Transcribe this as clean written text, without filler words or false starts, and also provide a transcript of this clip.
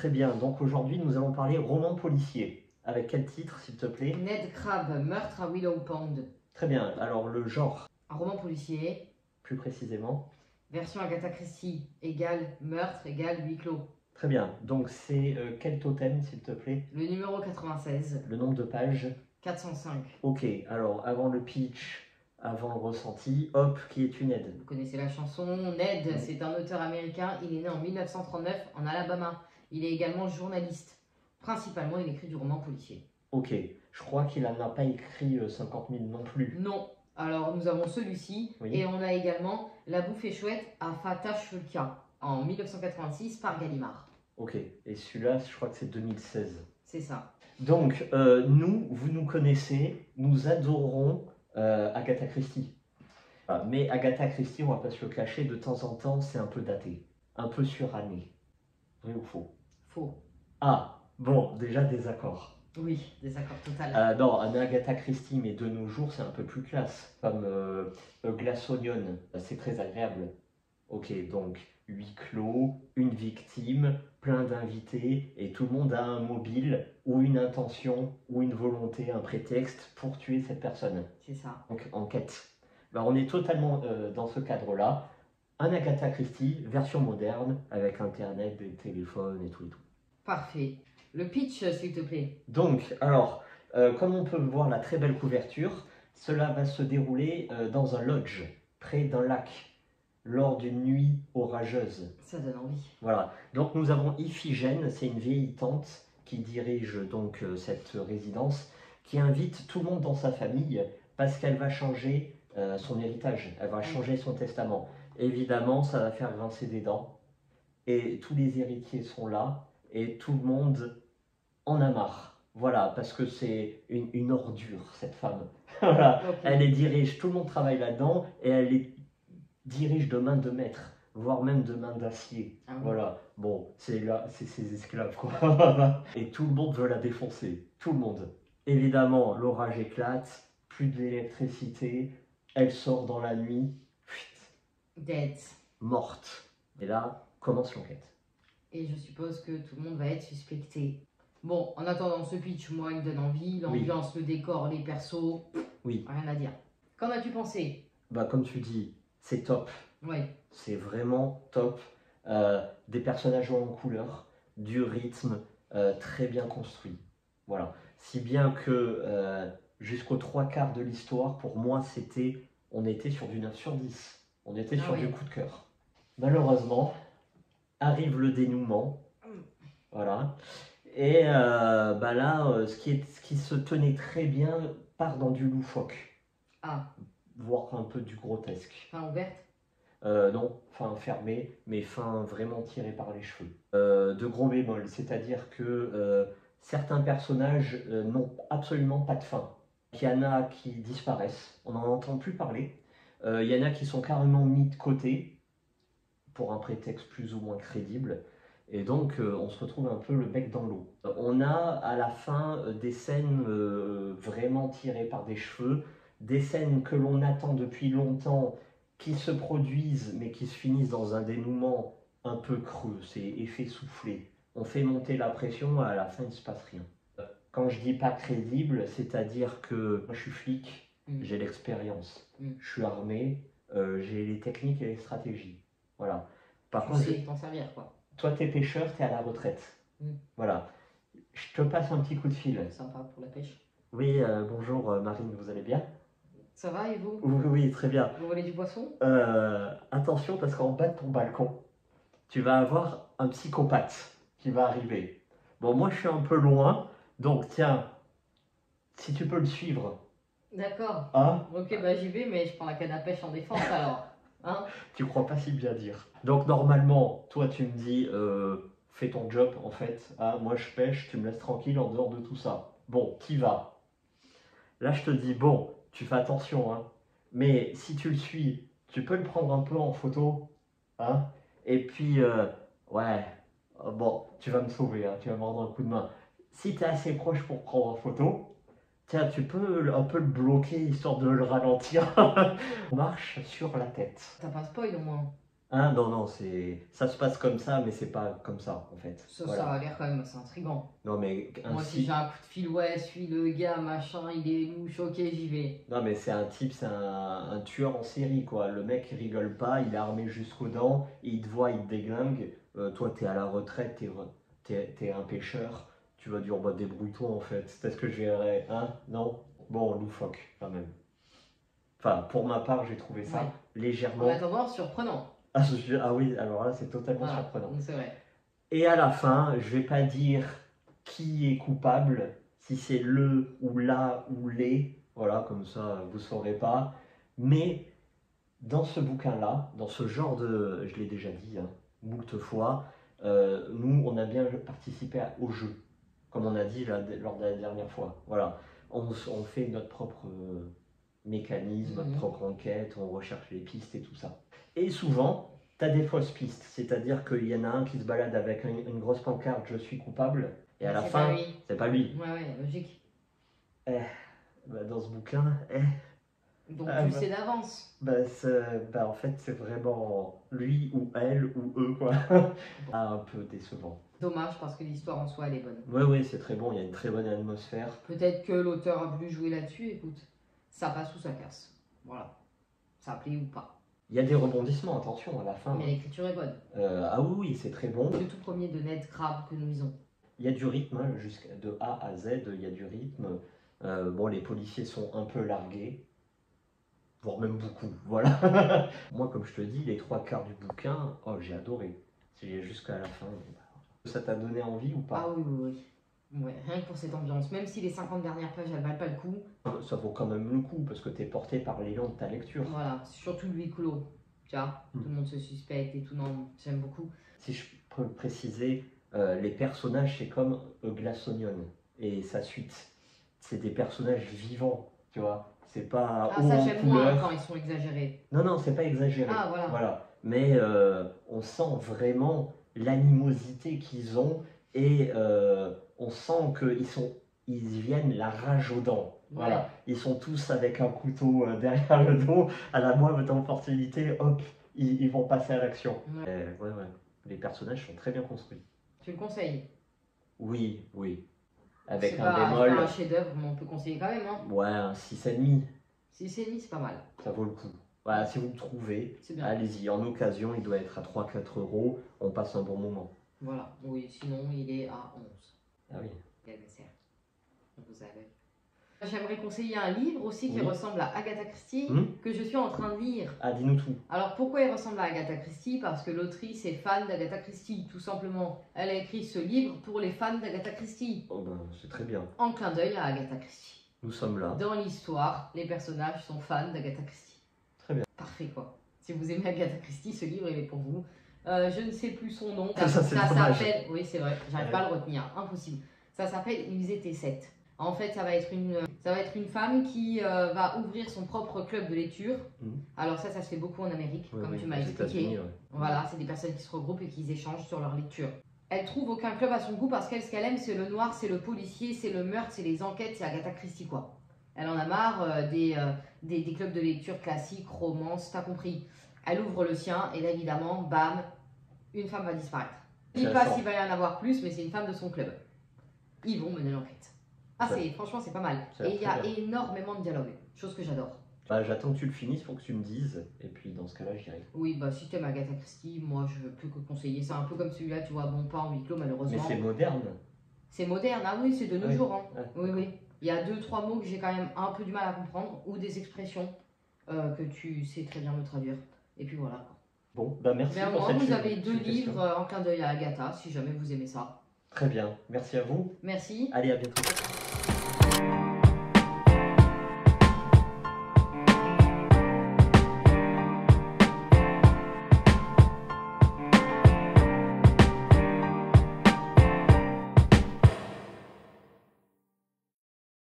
Très bien, donc aujourd'hui nous allons parler roman policier. Avec quel titre, s'il te plaît? Ned Crabbe, meurtre à Willow Pond. Très bien, alors le genre, Un roman policier, plus précisément. version Agatha Christie, égale meurtre, égale huis clos. Très bien, donc c'est quel totem, s'il te plaît? Le numéro 96, Le nombre de pages? 405. Ok, alors avant le pitch, avant le ressenti, hop, qui es-tu Ned? Vous connaissez la chanson. Ned, c'est un auteur américain. Il est né en 1939 en Alabama. Il est également journaliste. Principalement, il écrit du roman policier. Ok, je crois qu'il n'en a pas écrit 50 000 non plus. Non. Alors, nous avons celui-ci. Oui. Et on a également La Bouffée Chouette à Fatah Shulka en 1986 par Gallimard. Ok, et celui-là, je crois que c'est 2016. C'est ça. Donc, vous nous connaissez, nous adorons Agatha Christie. Mais Agatha Christie, on va pas se le cacher, de temps en temps, c'est un peu daté, un peu suranné. Vrai ou faux? Faux. Ah, bon, déjà désaccord. Oui, désaccord total. Non, un Agatha Christie, mais de nos jours, c'est un peu plus classe. Comme Glass Onion, c'est très agréable. Ok, donc huis clos, une victime, plein d'invités, et tout le monde a un mobile, ou une intention, ou une volonté, un prétexte pour tuer cette personne. C'est ça. Donc enquête. Alors, on est totalement dans ce cadre-là. Un Agatha Christie, version moderne, avec Internet, des téléphones et tout et tout. Parfait. Le pitch, s'il te plaît. Donc, alors, comme on peut voir la très belle couverture, cela va se dérouler dans un lodge, près d'un lac, lors d'une nuit orageuse. Ça donne envie. Voilà. Donc, nous avons Iphigène, c'est une vieille tante qui dirige donc cette résidence, qui invite tout le monde dans sa famille parce qu'elle va changer son héritage, elle va changer son testament. Évidemment, ça va faire grincer des dents, et tous les héritiers sont là, et tout le monde en a marre. Voilà, parce que c'est une ordure, cette femme. Voilà, Ok. elle les dirige, tout le monde travaille là-dedans, et elle les dirige de main de maître, voire même de main d'acier. Ah oui. Voilà, bon, c'est là, c'est ses esclaves, quoi. Et tout le monde veut la défoncer, tout le monde. Évidemment, l'orage éclate, plus d'électricité, elle sort dans la nuit, fuite, Dead. morte. Et là, commence l'enquête. Et je suppose que tout le monde va être suspecté. Bon, en attendant ce pitch, moi, il me donne envie. L'ambiance, le décor, les persos, Oui, rien à dire. Qu'en as-tu pensé? bah comme tu dis, c'est top. Ouais. C'est vraiment top. Des personnages en couleur, du rythme très bien construit. Voilà. Si bien que jusqu'aux 3/4 de l'histoire, pour moi, on était sur du 9 sur 10. On était Ah sur oui. du coup de cœur. Malheureusement, arrive le dénouement. Voilà. Et bah là, ce qui se tenait très bien part dans du loufoque, Ah, voire un peu du grotesque. fin ouverte? Non, fin fermée, mais fin vraiment tirée par les cheveux. De gros bémols, c'est-à-dire que certains personnages n'ont absolument pas de fin. Il y en a qui disparaissent, on n'en entend plus parler. Il y en a qui sont carrément mis de côté pour un prétexte plus ou moins crédible. Et donc, on se retrouve un peu le bec dans l'eau. On a à la fin des scènes vraiment tirées par des cheveux, des scènes que l'on attend depuis longtemps, qui se produisent, mais qui se finissent dans un dénouement un peu creux, c'est effet soufflé. On fait monter la pression, à la fin, il ne se passe rien. Quand je dis pas crédible, c'est-à-dire que moi, je suis flic, j'ai l'expérience, je suis armé, j'ai les techniques et les stratégies. Voilà. Par Tu contre, sais t'en servir, quoi. toi, t'es pêcheur, t'es à la retraite. Voilà. Je te passe un petit coup de fil. Sympa pour la pêche. Oui, bonjour Marine, vous allez bien? Ça va et vous? Oui, oui, très bien. Vous voulez du poisson? Attention, parce qu'en bas de ton balcon, tu vas avoir un psychopathe qui va arriver. Bon, moi, je suis un peu loin, donc tiens, si tu peux le suivre. D'accord. Hein? Ok, bah j'y vais, mais je prends la canne à pêche en défense alors. Hein? Tu crois pas si bien dire. Donc normalement, toi tu me dis, fais ton job en fait. Hein, moi je pêche, tu me laisses tranquille en dehors de tout ça. Bon, t'y vas. Là je te dis, bon, tu fais attention. Hein, mais si tu le suis, tu peux le prendre un peu en photo. Hein, et puis, ouais, bon, tu vas me sauver, hein, tu vas me rendre un coup de main. Si tu es assez proche pour prendre en photo, tiens, tu peux un peu le bloquer histoire de le ralentir. On marche sur la tête. T'as pas spoil au moins. Hein, non, non, ça se passe comme ça, mais c'est pas comme ça, en fait. Ça, Voilà. ça a l'air quand même assez intriguant. Non, mais Moi, si j'ai un coup de fil, ouais, suis le gars, machin, il est louche, ok, j'y vais. Non, mais c'est un type, c'est un tueur en série, quoi. Le mec, il rigole pas, il est armé jusqu'aux dents, il te voit, il te déglingue. Toi, t'es à la retraite, t'es un pêcheur. Tu vas dire, bah, débrouille-toi, en fait. C'est ce que je verrais, hein? Non? Bon, loufoque, quand même. Enfin, pour ma part, j'ai trouvé ça Ouais. En légèrement. attendant, surprenant. Ah oui, alors là, c'est totalement Voilà, surprenant. c'est vrai. Et à la fin, je vais pas dire qui est coupable, si c'est le ou la ou les, voilà, comme ça vous saurez pas. Mais dans ce bouquin-là, dans ce genre de, je l'ai déjà dit, hein, moult fois, nous on a bien participé au jeu, comme on a dit là, lors de la dernière fois. Voilà, on fait notre propre mécanisme, notre propre enquête, on recherche les pistes et tout ça. Et souvent, tu as des fausses pistes, c'est-à-dire qu'il y en a un qui se balade avec une grosse pancarte « Je suis coupable » et à la fin, c'est pas lui. Ouais, ouais, logique. Bah, dans ce bouquin, Donc Ah, tu bah. sais d'avance. En fait, c'est vraiment lui ou elle ou eux, quoi. Un peu décevant. Dommage parce que l'histoire en soi elle est bonne. Oui, c'est très bon, il y a une très bonne atmosphère. Peut-être que l'auteur a voulu jouer là-dessus, écoute. Ça passe ou ça casse. Voilà. Ça plaît ou pas. Il y a des rebondissements, attention, à la fin. Mais l'écriture est bonne. Ah oui, c'est très bon. Le tout premier de Ned Crabbe que nous lisons. Il y a du rythme, hein, de A à Z, il y a du rythme. Bon, les policiers sont un peu largués, voire même beaucoup, voilà. Moi, comme je te dis, les 3/4 du bouquin, oh, j'ai adoré. C'est jusqu'à la fin. Ça t'a donné envie ou pas? Ah oui, oui, oui. Ouais, rien que pour cette ambiance. Même si les 50 dernières pages, elles valent pas le coup. Ça vaut quand même le coup, parce que t'es porté par l'élan de ta lecture. Voilà, surtout le huis clos. Tu vois, tout le monde se suspecte et tout. Non, j'aime beaucoup. Si je peux préciser, les personnages, c'est comme Glass Onion et sa suite. C'est des personnages vivants, tu vois. C'est pas Ah, haut ça en j'aime moins couleur. quand ils sont exagérés. Non, c'est pas exagéré. Ah, voilà. Mais on sent vraiment l'animosité qu'ils ont et on sent ils viennent la rage aux dents. Voilà. Ouais. Ils sont tous avec un couteau derrière le dos. À la moindre d'opportunité, hop, ils vont passer à l'action. Ouais. Ouais. Les personnages sont très bien construits. Tu le conseilles? Oui. C'est Avec un pas bémol. un chef-d'œuvre, mais on peut conseiller quand même. Hein. Ouais, un 6,5. 6,5, c'est pas mal. Ça vaut le coup. Voilà, si vous le trouvez, C'est bien. allez-y. En occasion, il doit être à 3-4 euros. On passe un bon moment. Voilà. Oui, sinon il est à 11. Ah oui. On vous avait. J'aimerais conseiller un livre aussi qui Oui. ressemble à Agatha Christie, Hmm. que je suis en train de lire. Ah, dis-nous tout. Alors pourquoi il ressemble à Agatha Christie? Parce que l'autrice est fan d'Agatha Christie, tout simplement. Elle a écrit ce livre pour les fans d'Agatha Christie. Oh ben, c'est très bien. En clin d'œil à Agatha Christie. Nous sommes là. Dans l'histoire, les personnages sont fans d'Agatha Christie. Très bien. Parfait quoi. Si vous aimez Agatha Christie, ce livre il est pour vous. Je ne sais plus son nom. Ça, c'est dommage. s'appelle. Oui, c'est vrai, j'arrive pas à le retenir. Impossible. Ça s'appelle Ils étaient 7. En fait, ça va être une femme qui va ouvrir son propre club de lecture. Alors ça se fait beaucoup en Amérique, comme tu m'as aux expliqué. États-Unis, ouais. Voilà, c'est des personnes qui se regroupent et qui échangent sur leur lecture. Elle trouve aucun club à son goût parce qu'elle, ce qu'elle aime, c'est le noir, c'est le policier, c'est le meurtre, c'est les enquêtes, c'est Agatha Christie quoi. Elle en a marre des clubs de lecture classiques, romance, t'as compris. Elle ouvre le sien et là évidemment, bam, une femme va disparaître. Je ne dis pas s'il va y en avoir plus, mais c'est une femme de son club. Ils vont mener l'enquête. Ah, franchement, c'est pas mal. Et il y a énormément de dialogue, chose que j'adore. Bah, j'attends que tu le finisses pour que tu me dises, et puis dans ce cas-là, j'irai. Oui, bah si t'aimes Agatha Christie, moi je veux plus que conseiller. C'est un peu comme celui-là, tu vois, bon, pas en huis clos malheureusement. Mais c'est moderne. C'est moderne, ah oui, c'est de nos jours. Hein. Ouais. Oui. Il y a 2-3 mots que j'ai quand même un peu du mal à comprendre, ou des expressions que tu sais très bien me traduire. Et puis voilà. Bon, bah merci Vers pour moi, cette vous avez 2 suggestion. livres en clin d'œil à Agatha, si jamais vous aimez ça. Très bien, merci à vous. Merci. Allez, à bientôt.